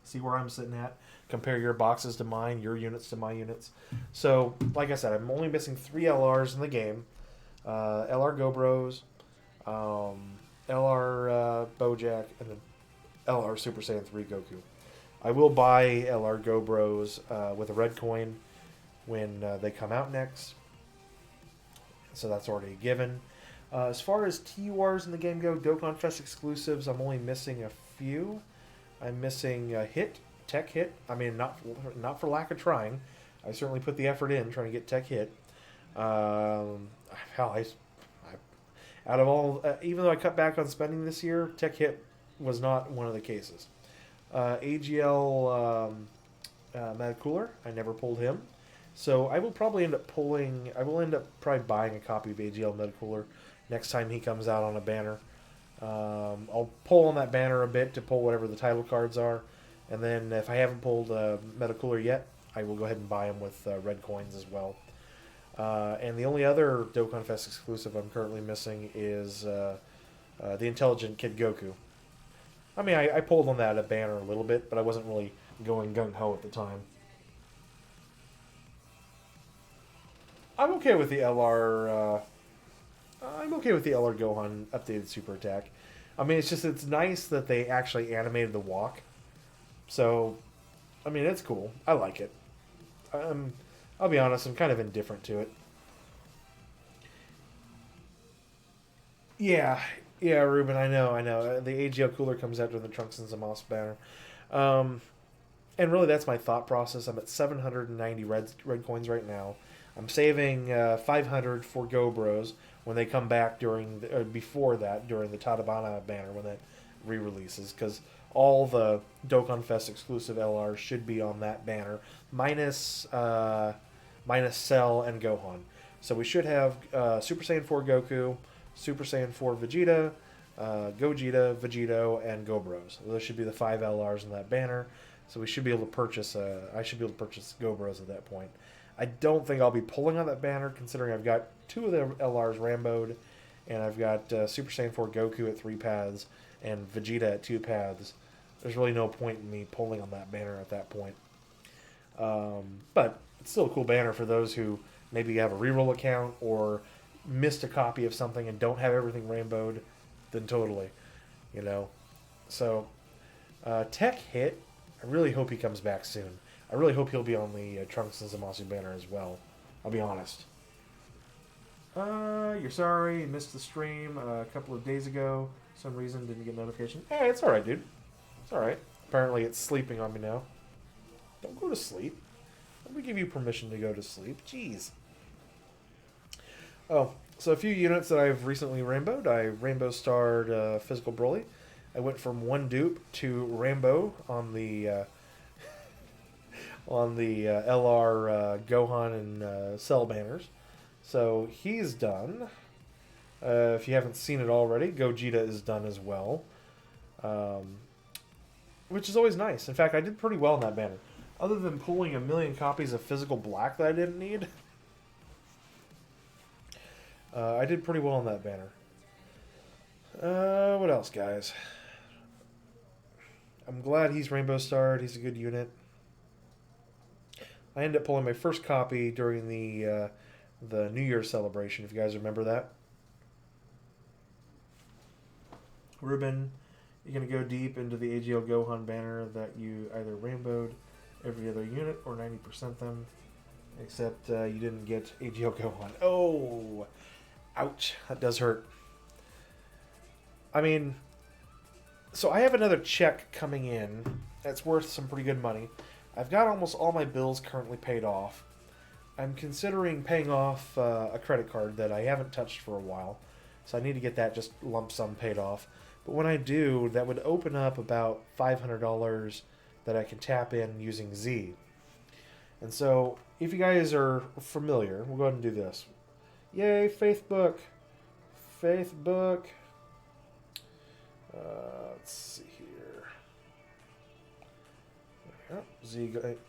[SPEAKER 1] See where I'm sitting at. Compare your boxes to mine, your units to my units. So, like I said, I'm only missing 3 LRs in the game. LR Gobros, LR Bojack, and then LR Super Saiyan 3 Goku. I will buy LR Gobros with a red coin when they come out next. So that's already a given. As far as TURs in the game go, Dokkan Fest exclusives, I'm only missing a few. I'm missing Tech Hit. I mean, not for lack of trying. I certainly put the effort in trying to get Tech Hit. Hell, out of all, even though I cut back on spending this year, Tech Hit was not one of the cases. AGL Mad Cooler, I never pulled him. So I will probably end up probably buying a copy of AGL Mad Cooler next time he comes out on a banner. I'll pull on that banner a bit to pull whatever the title cards are. And then if I haven't pulled Meta Cooler yet, I will go ahead and buy him with red coins as well. And the only other Dokkan Fest exclusive I'm currently missing is the Intelligent Kid Goku. I mean, I pulled on that a banner a little bit, but I wasn't really going gung-ho at the time. I'm okay with the LR. I'm okay with the LR Gohan updated super attack. I mean, it's nice that they actually animated the walk. So, I mean, it's cool. I like it. I'll be honest, I'm kind of indifferent to it. Yeah, Ruben, I know. The AGL Cooler comes out during the Trunks and Zamos banner. And really, that's my thought process. I'm at 790 red coins right now. I'm saving 500 for GoBros when they come back before that, during the Tadabana banner, when that re-releases, because all the Dokkan Fest exclusive LRs should be on that banner, minus Cell and Gohan. So we should have Super Saiyan 4 Goku, Super Saiyan 4 Vegeta, Gogeta, Vegito, and GoBros. Those should be the 5 LRs in that banner. So we should be able to purchase. I should be able to purchase GoBros at that point. I don't think I'll be pulling on that banner, considering I've got 2 of the LRs Rambo'd, and I've got Super Saiyan 4 Goku at 3 paths and Vegeta at 2 paths. There's really no point in me pulling on that banner at that point. But it's still a cool banner for those who maybe have a reroll account or missed a copy of something and don't have everything rainbowed. Then totally, So, Tech Hit, I really hope he comes back soon. I really hope he'll be on the Trunks and Zamasu banner as well. I'll be honest. You're sorry, you missed the stream a couple of days ago. For some reason, didn't get notification. Hey, it's alright, dude. It's alright. Apparently it's sleeping on me now. Don't go to sleep. Let me give you permission to go to sleep. Jeez. Oh, so a few units that I've recently rainbowed. I rainbow starred Physical Broly. I went from 1 dupe to Rambo on the LR Gohan and Cell banners. So he's done. If you haven't seen it already, Gogeta is done as well. Which is always nice. In fact, I did pretty well in that banner. Other than pulling a million copies of Physical Black that I didn't need. I did pretty well on that banner. What else, guys? I'm glad he's Rainbow Starred. He's a good unit. I ended up pulling my first copy during the New Year's celebration, if you guys remember that. Ruben, you're going to go deep into the AGL Gohan banner that you either rainbowed every other unit or 90% them, except you didn't get AGL Gohan. Oh, ouch, that does hurt. I mean, so I have another check coming in that's worth some pretty good money. I've got almost all my bills currently paid off. I'm considering paying off a credit card that I haven't touched for a while, so I need to get that just lump sum paid off. But when I do, that would open up about $500 that I can tap in using Z. And so, if you guys are familiar, we'll go ahead and do this. Yay, Faithbook! Faithbook! Let's see here.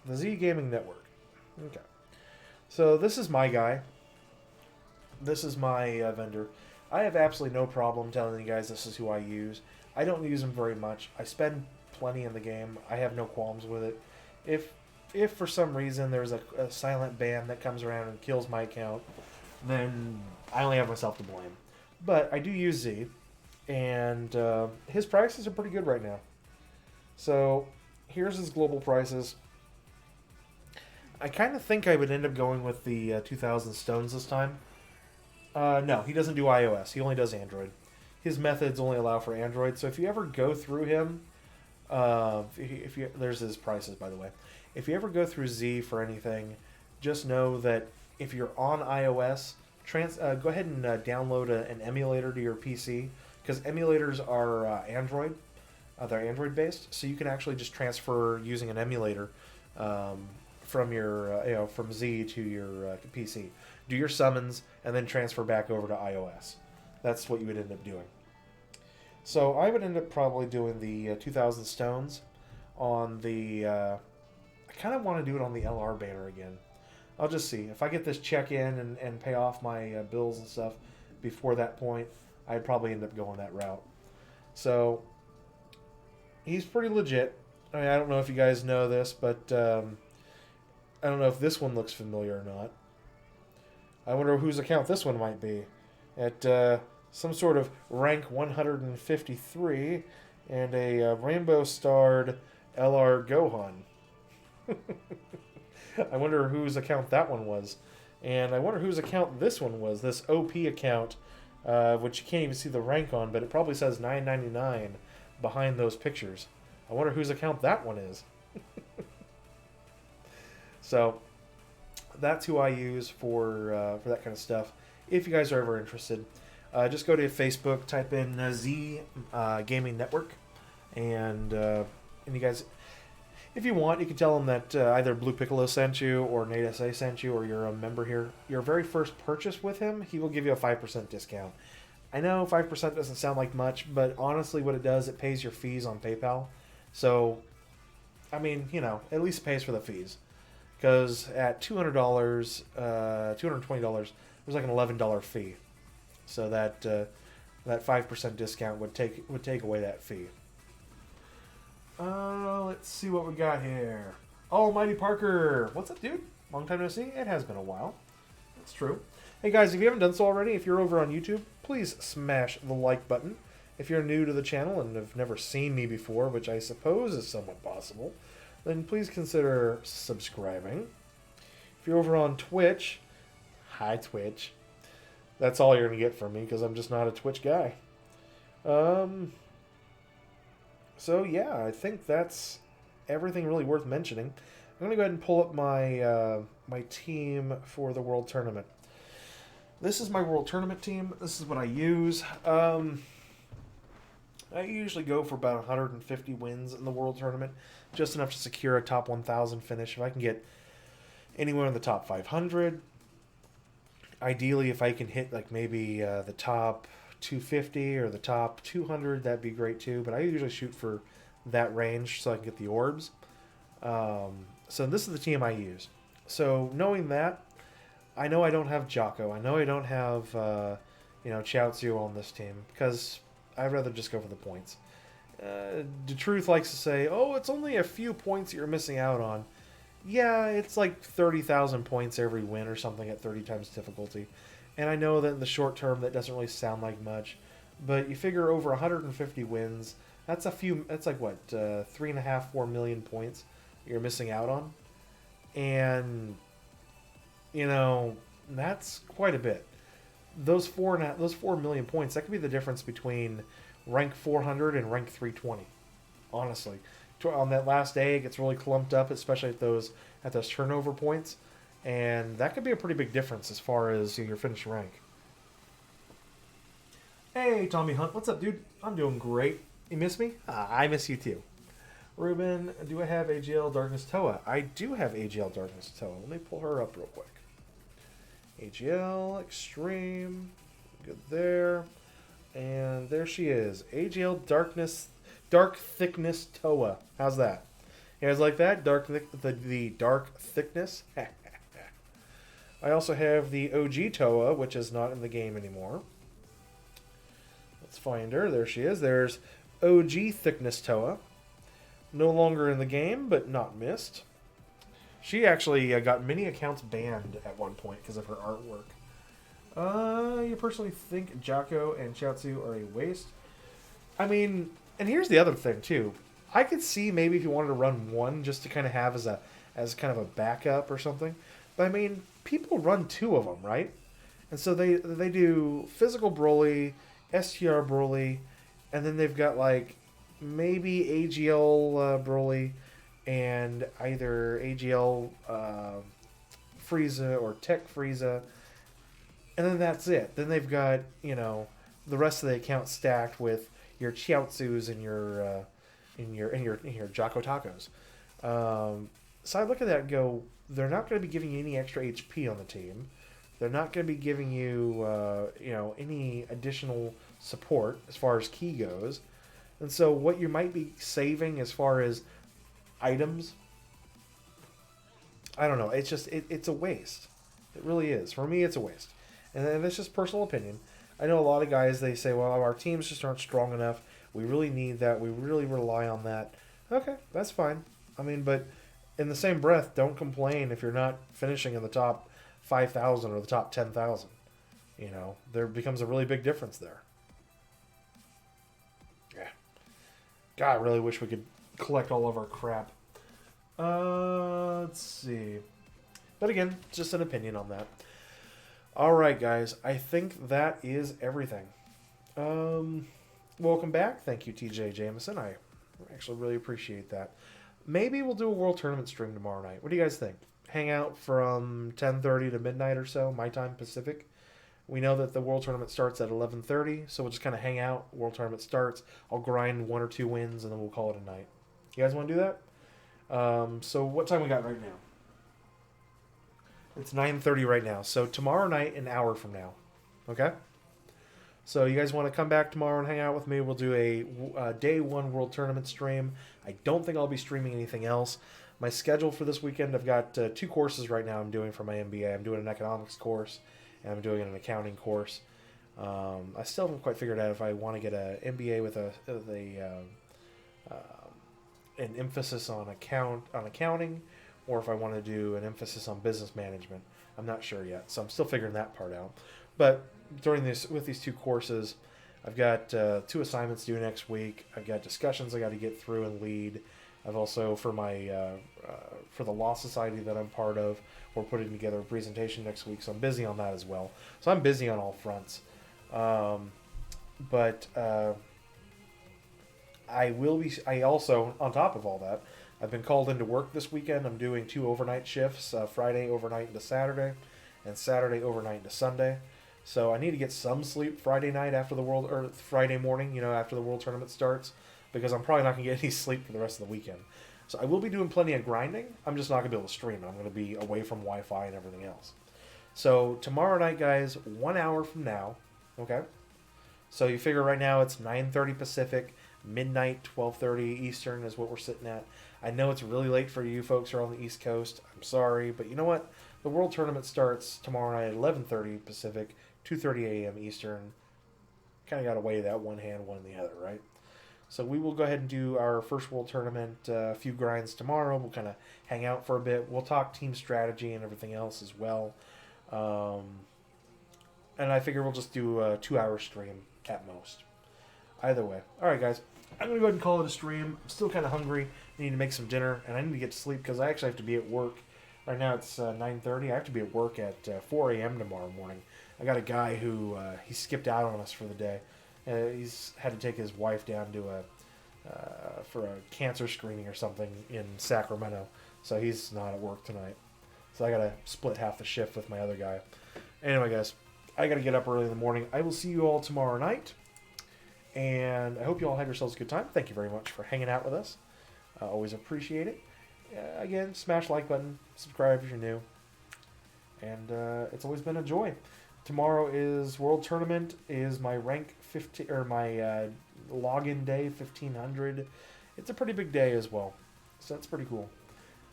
[SPEAKER 1] The Z Gaming Network. Okay. So this is my guy. This is my vendor. I have absolutely no problem telling you guys this is who I use. I don't use him very much. I spend plenty in the game. I have no qualms with it. If for some reason there's a silent ban that comes around and kills my account, then I only have myself to blame. But I do use Z, and his prices are pretty good right now. So here's his global prices. I kind of think I would end up going with the 2,000 stones this time. No, he doesn't do iOS. He only does Android. His methods only allow for Android. So if you ever go through him, there's his prices, by the way. If you ever go through Z for anything, just know that if you're on iOS, go ahead and download an emulator to your PC, because emulators are Android. They're Android based, so you can actually just transfer using an emulator from your from Z to your PC. Do your summons and then transfer back over to iOS. That's what you would end up doing. So I would end up probably doing the 2,000 stones on the. I kind of want to do it on the LR banner again. I'll just see if I get this check in and pay off my bills and stuff before that point. I'd probably end up going that route. So he's pretty legit. I mean, I don't know if you guys know this, but I don't know if this one looks familiar or not. I wonder whose account this one might be. At some sort of rank 153 and a rainbow starred LR Gohan. I wonder whose account that one was. And I wonder whose account this one was. This OP account, which you can't even see the rank on, but it probably says 999 behind those pictures. I wonder whose account that one is. So that's who I use for that kind of stuff. If you guys are ever interested, just go to Facebook, type in Z Gaming Network, and you guys, if you want, you can tell them that either Blue Piccolo sent you, or NateSA sent you, or you're a member here. Your very first purchase with him, he will give you a 5% discount. I know 5% doesn't sound like much, but honestly what it does, it pays your fees on PayPal. So, I mean, at least pays for the fees. Because at $200, $220, there's like an $11 fee. So that 5% discount would take away that fee. Let's see what we got here. Almighty Parker. What's up, dude? Long time no see. It has been a while. That's true. Hey, guys, if you haven't done so already, if you're over on YouTube, please smash the like button. If you're new to the channel and have never seen me before, which I suppose is somewhat possible, then please consider subscribing. If you're over on Twitch, hi Twitch. That's all you're going to get from me because I'm just not a Twitch guy. So yeah, I think that's everything really worth mentioning. I'm going to go ahead and pull up my my team for the World Tournament. This is my World Tournament team. This is what I use. I usually go for about 150 wins in the World Tournament, just enough to secure a top 1,000 finish. If I can get anywhere in the top 500, ideally if I can hit like maybe the top 250 or the top 200, that'd be great too. But I usually shoot for that range so I can get the orbs. So this is the team I use. So knowing that, I know I don't have Jocko. I know I don't have, Chiaotzu on this team because I'd rather just go for the points. The Truth likes to say, oh, it's only a few points that you're missing out on. Yeah, it's like 30,000 points every win or something at 30 times difficulty. And I know that in the short term that doesn't really sound like much, but you figure over 150 wins, that's like what, 3.5, 4 million points you're missing out on. And, that's quite a bit. Those 4 million points, that could be the difference between rank 400 and rank 320. Honestly, on that last day, it gets really clumped up, especially at those turnover points, and that could be a pretty big difference as far as your finishing rank. Hey, Tommy Hunt, what's up, dude? I'm doing great. You miss me? I miss you too. Ruben, do I have AGL Darkness Toa? I do have AGL Darkness Toa. Let me pull her up real quick. AGL Extreme, good there, and there she is. AGL Dark Thickness Toa. How's that? You guys like that? The Dark Thickness. I also have the OG Toa, which is not in the game anymore. Let's find her. There she is. There's OG Thickness Toa. No longer in the game, but not missed. She actually got many accounts banned at one point because of her artwork. You personally think Jocko and Chiaotzu are a waste? I mean, and here's the other thing too. I could see maybe if you wanted to run one just to kind of have as kind of a backup or something. But I mean, people run two of them, right? And so they do physical Broly, STR Broly, and then they've got like maybe AGL Broly and either AGL Frieza or Tech Frieza, and then that's it. Then they've got the rest of the account stacked with your Chiaotzus and your Jocko Tacos. So I look at that and go, they're not going to be giving you any extra HP on the team. They're not going to be giving you any additional support as far as key goes. And so what you might be saving as far as items, I don't know. It's just it's a waste. It really is. For me, it's a waste. And that's just personal opinion. I know a lot of guys, they say, well, our teams just aren't strong enough. We really need that. We really rely on that. Okay, that's fine. I mean, but in the same breath, don't complain if you're not finishing in the top 5,000 or the top 10,000. There becomes a really big difference there. Yeah. God, I really wish we could collect all of our crap. Let's see. But again, just an opinion on that. Alright, guys. I think that is everything. Welcome back. Thank you, TJ Jameson. I actually really appreciate that. Maybe we'll do a World Tournament stream tomorrow night. What do you guys think? Hang out from 10:30 to midnight or so, my time Pacific. We know that the World Tournament starts at 11:30, so we'll just kind of hang out. World Tournament starts. I'll grind 1 or 2 wins, and then we'll call it a night. You guys want to do that? So what time we got right now? It's 9:30 right now. So tomorrow night, an hour from now. Okay? So you guys want to come back tomorrow and hang out with me? We'll do a day 1 World Tournament stream. I don't think I'll be streaming anything else. My schedule for this weekend, I've got 2 courses right now I'm doing for my MBA. I'm doing an economics course, and I'm doing an accounting course. I still haven't quite figured out if I want to get an MBA with an emphasis on accounting, or if I want to do an emphasis on business management. I'm not sure yet, so I'm still figuring that part out. But with these 2 courses, I've got 2 assignments due next week. I've got discussions I got to get through and lead. I've also, for the Law Society that I'm part of, we're putting together a presentation next week, so I'm busy on that as well. So I'm busy on all fronts. But I also, on top of all that, I've been called into work this weekend. I'm doing 2 overnight shifts, Friday overnight into Saturday, and Saturday overnight into Sunday. So I need to get some sleep Friday night or Friday morning, after the World Tournament starts, because I'm probably not going to get any sleep for the rest of the weekend. So I will be doing plenty of grinding. I'm just not going to be able to stream it. I'm going to be away from Wi-Fi and everything else. So tomorrow night, guys, 1 hour from now, okay? So you figure right now it's 9:30 Pacific, midnight, 12:30 Eastern is what we're sitting at. I know it's really late for you folks who are on the East Coast. I'm sorry, but you know what? the World Tournament starts tomorrow night at 11:30 Pacific, 2:30 a.m. Eastern. Kind of got to weigh that one hand, one in the other, right? So we will go ahead and do our first World Tournament, a few grinds tomorrow. We'll kind of hang out for a bit. We'll talk team strategy and everything else as well. And I figure we'll just do a 2-hour stream at most. Either way. All right, guys. I'm going to go ahead and call it a stream. I'm still kind of hungry. I need to make some dinner, and I need to get to sleep because I actually have to be at work. Right now it's 9:30. I have to be at work at 4 a.m. tomorrow morning. I got a guy who he skipped out on us for the day. He's had to take his wife down to for a cancer screening or something in Sacramento, so he's not at work tonight. So I got to split half the shift with my other guy. Anyway, guys, I got to get up early in the morning. I will see you all tomorrow night, and I hope you all had yourselves a good time. Thank you very much for hanging out with us. I always appreciate it. Again, smash like button, subscribe if you're new, and it's always been a joy. Tomorrow is World Tournament, is my rank 15 or my login day 1500. It's a pretty big day as well, so that's pretty cool.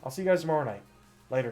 [SPEAKER 1] I'll see you guys tomorrow night. Later.